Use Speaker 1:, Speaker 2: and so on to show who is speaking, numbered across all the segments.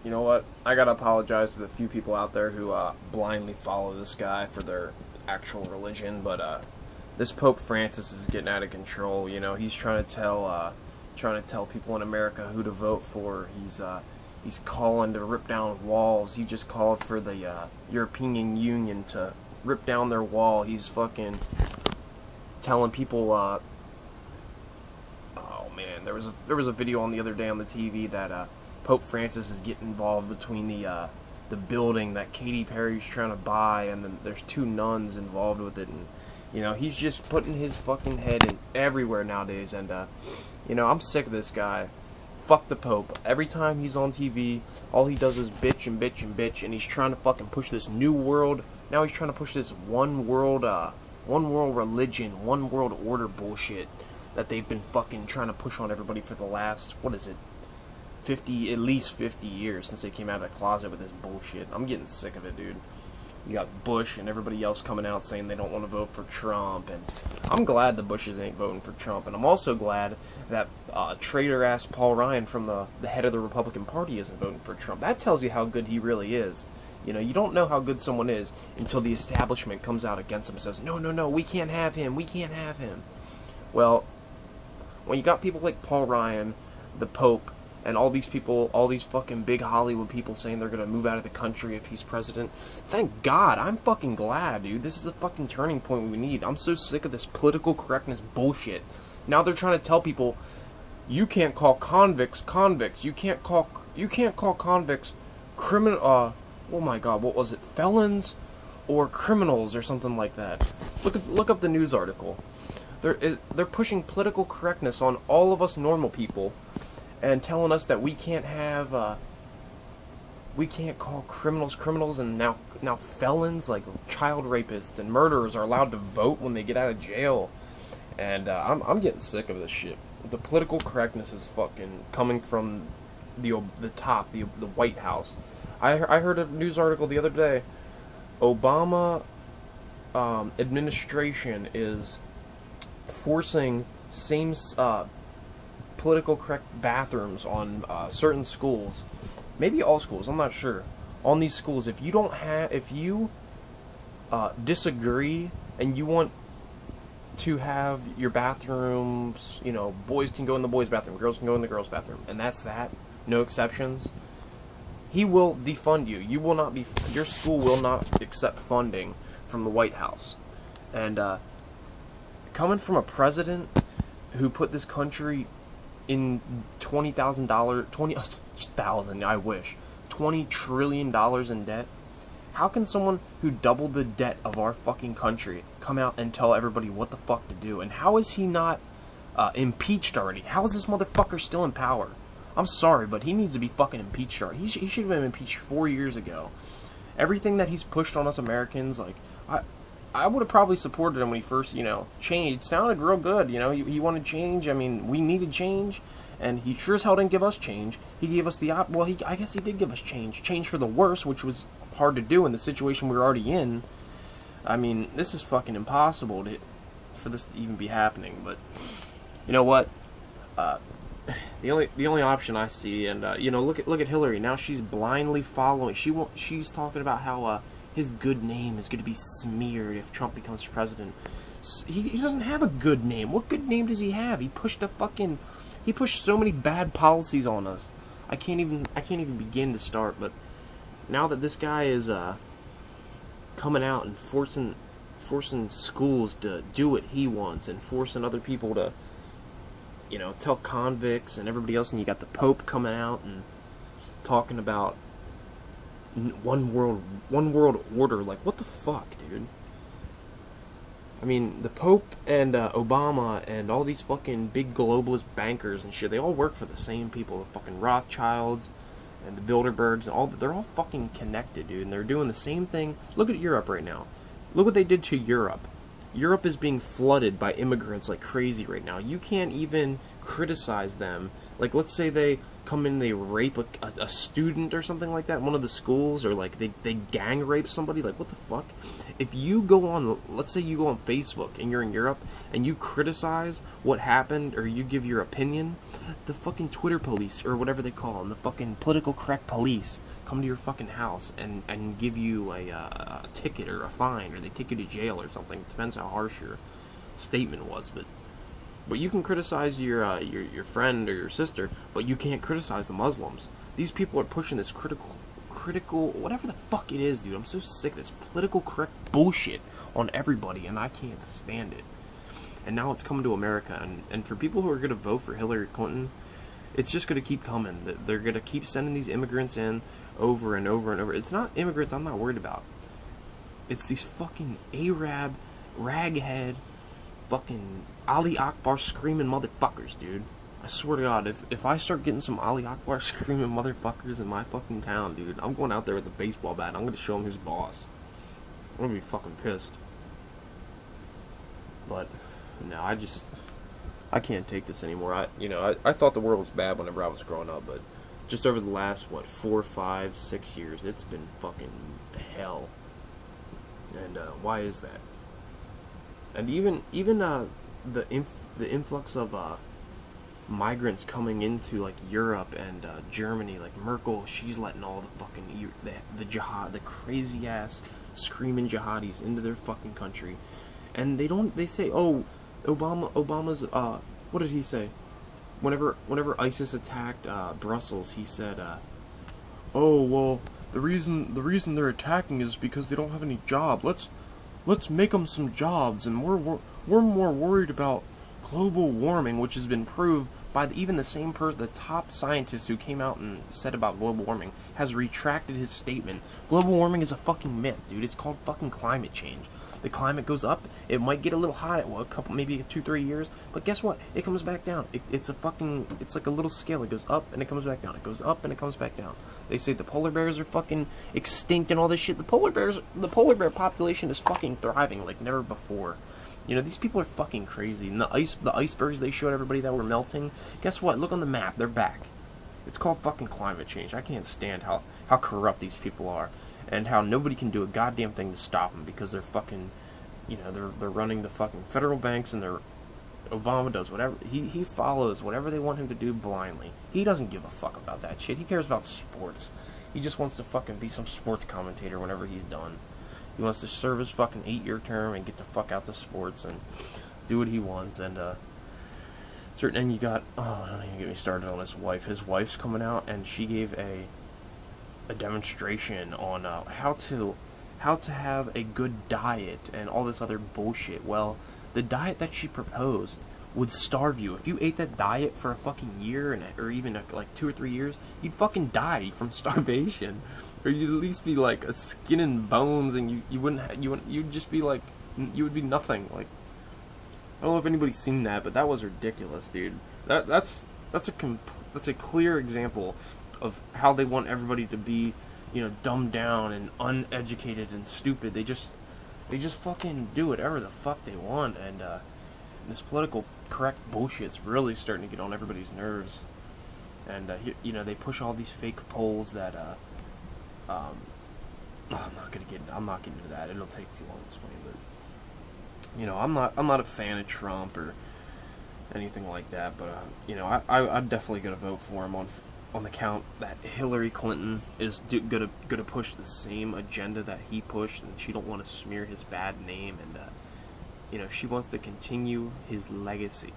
Speaker 1: You know what? I gotta apologize to the few people out there who blindly follow this guy for their actual religion, but this Pope Francis is getting out of control. You know, he's trying to tell people in America who to vote for. He's calling to rip down walls. He just called for the European Union to rip down their wall. He's fucking telling people. Oh man, there was a video on the other day on the TV that Pope Francis is getting involved between the building that Katy Perry's trying to buy, and then there's two nuns involved with it, and you know, he's just putting his fucking head in everywhere nowadays, and you know, I'm sick of this guy. Fuck the Pope. Every time he's on TV, all he does is bitch and bitch and bitch, and he's trying to fucking push this new world. Now he's trying to push this one world religion, one world order bullshit that they've been fucking trying to push on everybody for the last, what is it, at least 50 years since they came out of the closet with this bullshit. I'm getting sick of it, dude. You got Bush and everybody else coming out saying they don't want to vote for Trump, and I'm glad the Bushes ain't voting for Trump, and I'm also glad that traitor-ass Paul Ryan from the head of the Republican Party isn't voting for Trump. That tells you how good he really is. You know, you don't know how good someone is until the establishment comes out against him and says, no, we can't have him, we can't have him. Well, when you got people like Paul Ryan, the Pope, and all these people, all these fucking big Hollywood people saying they're gonna move out of the country if he's president, thank God, I'm fucking glad, dude. This is the fucking turning point we need. I'm so sick of this political correctness bullshit. Now they're trying to tell people, you can't call convicts. You can't call convicts criminal. Oh my God, what was it? Felons or criminals or something like that. Look up the news article. They're pushing political correctness on all of us normal people, and telling us that we can't call criminals, and now felons, like child rapists and murderers, are allowed to vote when they get out of jail. And I'm getting sick of this shit. The political correctness is fucking coming from the top, the White House. I heard a news article the other day. Obama administration is forcing same political correct bathrooms on certain schools, maybe all schools, I'm not sure. On these schools, if you disagree and you want to have your bathrooms, you know, boys can go in the boys' bathroom, girls can go in the girls' bathroom, and that's that, no exceptions, he will defund you. Your school will not accept funding from the White House. And coming from a president who put this country in $20 trillion in debt, how can someone who doubled the debt of our fucking country come out and tell everybody what the fuck to do? And how is he not impeached already? How is this motherfucker still in power? I'm sorry, but he needs to be fucking impeached already. He should have been impeached 4 years ago. Everything that he's pushed on us Americans, like, I would have probably supported him when he first, you know, changed. It sounded real good, you know, he wanted change. I mean, we needed change, and he sure as hell didn't give us change. He gave us I guess he did give us change for the worse, which was hard to do in the situation we were already in. I mean, this is fucking impossible for this to even be happening, but you know what? The only option I see, and you know, look at Hillary. Now she's blindly following. She's talking about how his good name is going to be smeared if Trump becomes president. He doesn't have a good name. What good name does he have? He pushed so many bad policies on us. I can't even begin to start. But now that this guy is coming out and forcing schools to do what he wants, and forcing other people to, you know, tell convicts and everybody else, and you got the Pope coming out and talking about one world order. Like, what the fuck, dude? I mean, the Pope and Obama and all these fucking big globalist bankers and shit, they all work for the same people. The fucking Rothschilds and the Bilderbergs and they're all fucking connected, dude, and they're doing the same thing. Look at Europe right now. Look what they did to Europe. Europe is being flooded by immigrants like crazy right now. You can't even criticize them Like, let's say they come in, they rape a student or something like that in one of the schools, or like they gang rape somebody. Like, what the fuck? If you go on, let's say you go on Facebook and you're in Europe and you criticize what happened or you give your opinion, the fucking Twitter police or whatever they call them, the fucking political correct police, come to your fucking house and give you a ticket or a fine, or they take you to jail or something. Depends how harsh your statement was, but you can criticize your friend or your sister, but you can't criticize the Muslims. These people are pushing this critical, whatever the fuck it is, dude. I'm so sick of this political correct bullshit on everybody, and I can't stand it. And now it's coming to America, and for people who are going to vote for Hillary Clinton, it's just going to keep coming. They're going to keep sending these immigrants in over and over and over. It's not immigrants I'm not worried about. It's these fucking Arab, raghead, fucking Ali Akbar screaming motherfuckers, dude. I swear to God, if I start getting some Ali Akbar screaming motherfuckers in my fucking town, dude, I'm going out there with a baseball bat. I'm going to show him who's boss. I'm going to be fucking pissed. But, no, I can't take this anymore. I thought the world was bad whenever I was growing up, but just over the last, 4, 5, 6 years, it's been fucking hell. And, why is that? And even the influx of migrants coming into like Europe and Germany, like Merkel, she's letting all the fucking the jihad, the crazy ass screaming jihadis into their fucking country, and they say, oh, Obama's what did he say? Whenever ISIS attacked Brussels, he said, oh well, the reason they're attacking is because they don't have any jobs. Let's make them some jobs, and we're more worried about global warming, which has been proved by even the same person, the top scientist who came out and said about global warming, has retracted his statement. Global warming is a fucking myth, dude. It's called fucking climate change. The climate goes up. It might get a little hot at a couple, maybe 2-3 years, but guess what? It comes back down. It's like a little scale. It goes up and it comes back down. It goes up and it comes back down. They say the polar bears are fucking extinct and all this shit. The polar bear population is fucking thriving like never before. You know, these people are fucking crazy. And the icebergs they showed everybody that were melting, guess what? Look on the map. They're back. It's called fucking climate change. I can't stand how corrupt these people are, and how nobody can do a goddamn thing to stop them because they're fucking, they're running the fucking federal banks, and Obama does whatever. He follows whatever they want him to do blindly. He doesn't give a fuck about that shit. He cares about sports. He just wants to fucking be some sports commentator whenever he's done. He wants to serve his fucking 8-year term and get the fuck out the sports and do what he wants. And and you got, don't even get me started on his wife. His wife's coming out, and she gave a demonstration on how to have a good diet and all this other bullshit. Well, the diet that she proposed would starve you. If you ate that diet for a fucking year or even like 2 or 3 years, you'd fucking die from starvation. Or you'd at least be like a skin and bones, and you'd just be like, you would be nothing. Like, I don't know if anybody's seen that, but that was ridiculous, dude. That's a clear example of how they want everybody to be, dumbed down and uneducated and stupid. They just fucking do whatever the fuck they want, and this political correct bullshit's really starting to get on everybody's nerves. And they push all these fake polls that I'm not getting into that. It'll take too long to explain, but I'm not a fan of Trump or anything like that. But I'm definitely gonna vote for him on the count that Hillary Clinton is gonna push the same agenda that he pushed, and she don't want to smear his bad name, and she wants to continue his legacy.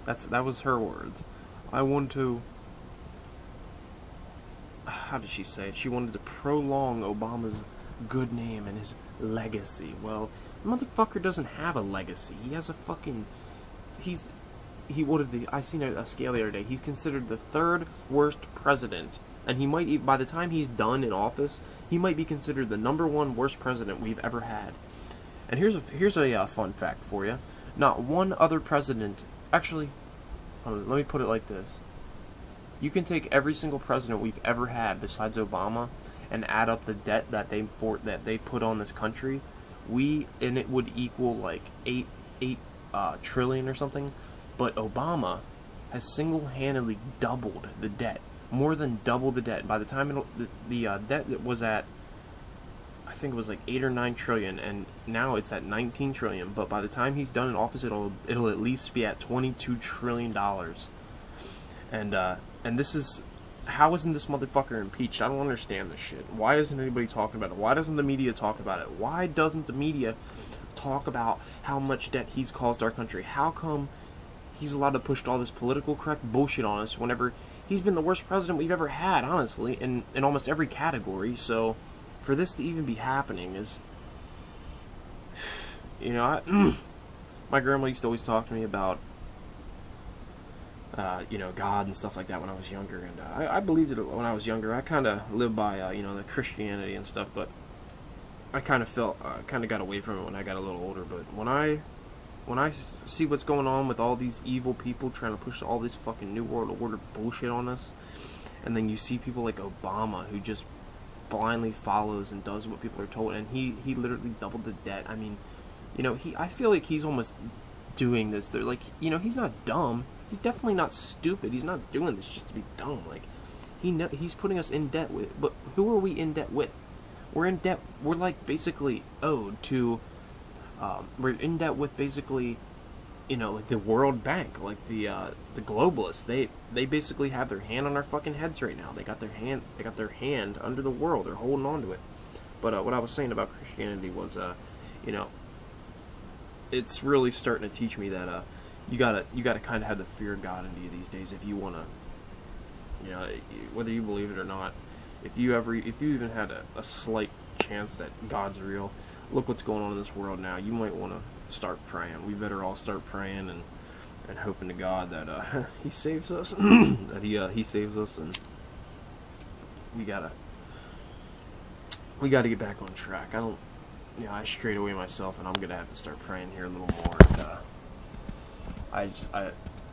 Speaker 1: That was her words. I want to. How did she say it? She wanted to prolong Obama's good name and his legacy. Well, the motherfucker doesn't have a legacy. He has a fucking. I seen a scale the other day. He's considered the 3rd worst president, and he might, by the time he's done in office, he might be considered the number 1 worst president we've ever had. And here's a fun fact for you. Not one other president. Actually, let me put it like this. You can take every single president we've ever had besides Obama and add up the debt that they put on this country, and it would equal like 8 trillion or something. But Obama, has single-handedly doubled the debt, more than double the debt. By the time the debt was at, I think it was like 8 or 9 trillion, and now it's at 19 trillion. But by the time he's done in office, it'll at least be at 22 trillion dollars. And this is, how isn't this motherfucker impeached? I don't understand this shit. Why isn't anybody talking about it? Why doesn't the media talk about it? Why doesn't the media talk about how much debt he's caused our country? How come he's allowed to push all this political correct bullshit on us whenever he's been the worst president we've ever had, honestly, in almost every category? So for this to even be happening is, you know, my grandma used to always talk to me about, you know, God and stuff like that when I was younger, and I believed it when I was younger. I kind of lived by, you know, the Christianity and stuff, but I kind of got away from it when I got a little older. But when I see what's going on with all these evil people trying to push all this fucking New World Order bullshit on us, and then you see people like Obama who just blindly follows and does what people are told, and he literally doubled the debt. I mean, you know, I feel like he's almost doing this. They're like, you know, he's not dumb. He's definitely not stupid. He's not doing this just to be dumb. Like, he's putting us in debt with. But who are we in debt with? We're in debt. We're like basically owed to. We're in debt with basically, you know, like the World Bank, like the globalists. They basically have their hand on our fucking heads right now. They got their hand under the world. They're holding on to it. But what I was saying about Christianity was, you know, it's really starting to teach me that you gotta kind of have the fear of God in you these days if you wanna, you know, whether you believe it or not. If you even had a slight chance that God's real, look what's going on in this world now. You might want to start praying. We better all start praying and hoping to God that He saves us, that He saves us, and we gotta get back on track. I strayed away myself, and I'm gonna have to start praying here a little more. And,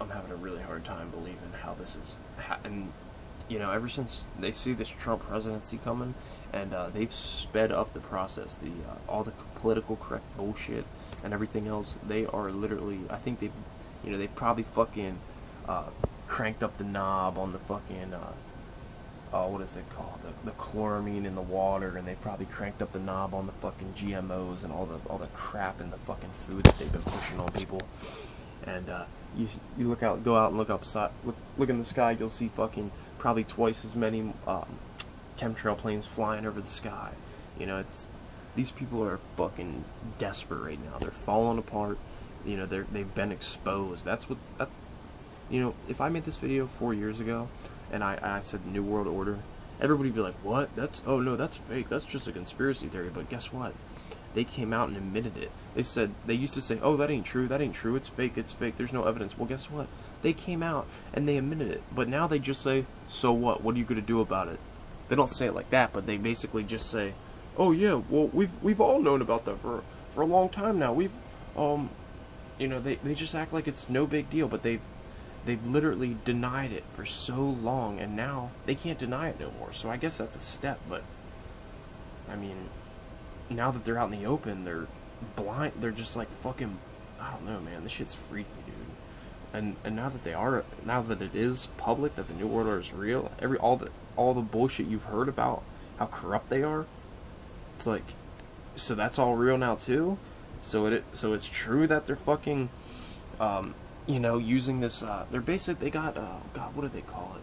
Speaker 1: I'm having a really hard time believing how this is, and you know, ever since they see this Trump presidency coming, and they've sped up the process, all the political correct bullshit and everything else. They are literally, I think they probably fucking cranked up the knob on the fucking what is it called, the chloramine in the water, and they probably cranked up the knob on the fucking GMOs and all the crap in the fucking food that they've been pushing on people. And you go out and look outside, look in the sky, you'll see fucking probably twice as many chemtrail planes flying over the sky. You know, these people are fucking desperate right now. They're falling apart. You know, they've been exposed. You know, if I made this video 4 years ago and I said New World Order, everybody would be like, what? Oh no, that's fake. That's just a conspiracy theory. But guess what? They came out and admitted it. They used to say, oh, that ain't true, it's fake, there's no evidence. Well, guess what? They came out and they admitted it. But now they just say, so what? What are you going to do about it? They don't say it like that, but they basically just say, oh yeah, well, we've all known about that for a long time now. We've, you know, they just act like it's no big deal, but they've literally denied it for so long, and now they can't deny it no more. So I guess that's a step, but, I mean, now that they're out in the open, they're blind. They're just like fucking, I don't know, man. This shit's freaky, dude. And now that it is public that the New World Order is real, all the bullshit you've heard about how corrupt they are, it's like, so that's all real now too. So it's true that they're fucking, you know, using this. They got God, what do they call it?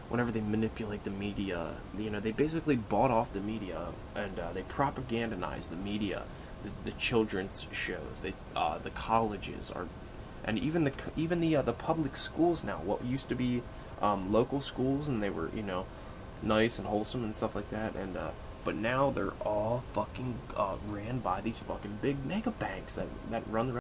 Speaker 1: Whenever they manipulate the media, you know, they basically bought off the media, and they propagandize the media, the children's shows, the colleges are, and even the public schools now. What used to be local schools, and they were, you know, nice and wholesome and stuff like that, and but now they're all fucking ran by these fucking big mega banks that run the